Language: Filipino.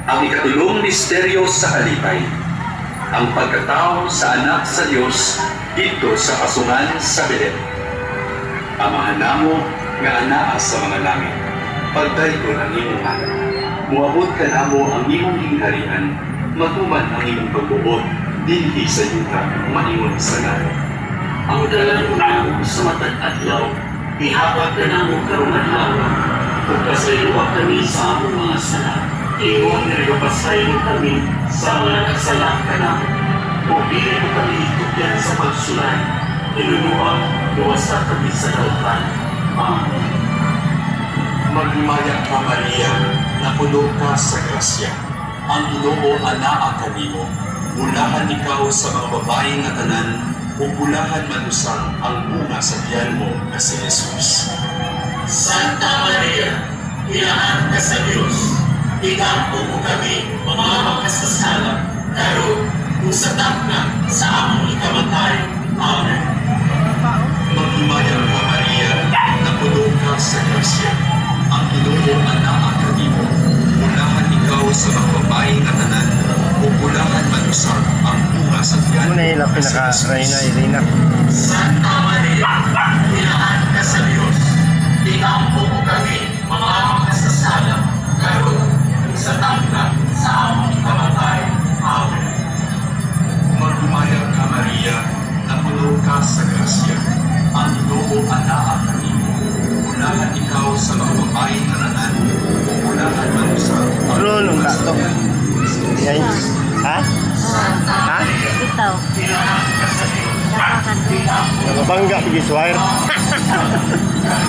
Ang ikatulong misteryo sa kalipay, ang pagkatao sa anak sa Dios dito sa kasungan sa Belem. Amahan namo nga anaa sa mga langit, pagdaygon ang imong anak. Muabot ka namo ang imong gingharian, matuman ang imong pagbuot dinhi sa yuta maingon sa langit. Ang dalang unang sa matag adlaw, ihapat ka namo karong adlaw. Kung kasayuwa kami sa among mga sala, iyon na nagapasayo kami sa mga nagsala ka namo. Kung dili mo kami itukyan sa pagsulay, inunuwa, luwasa kami sa kautan. Amen. Magmaya ka, Maria, na puno ka sa grasya. Ang Ginoo anaa kanimo. Bulahan ikaw sa mga babaeng nga tanan, ug bulahan man usang ang bunga sa tiyan mo nga si Jesus. Santa Maria, ilaan ka sa Diyos. Ikampo mo kami, mga magkasasala, karon kung sa takna sa among ikamatay. Amen. Magmaya ka, Maria, na puno ka sa grasya. Ang Ginoo anaa kanimo. Bulahan ikaw sa mga babaeng nga tanan, ug bulahan man usang ang bunga sa tiyan mo Muna yung nga si pinaka-Reyna, Jesus. Irina. Santa Maria, ilaan ka sa Diyos. Ikampo mo kami, mga magkasasala, karon kung sa takna sa among ikamatay. Amen. Magmaya ka, Maria, na puno ka sa grasya. Ang Ginoo anaa kanimo. Bulahan ikaw sa mga babaeng nga tanan, ug bulahan man usang ang Bro, nung bunga sa tato. tiyan mo nga si Yan. Jesus. Ha? Ha? Ito. Ilaan ka sa Diyos. Dapat Ikampo Nababangga, bigis wire.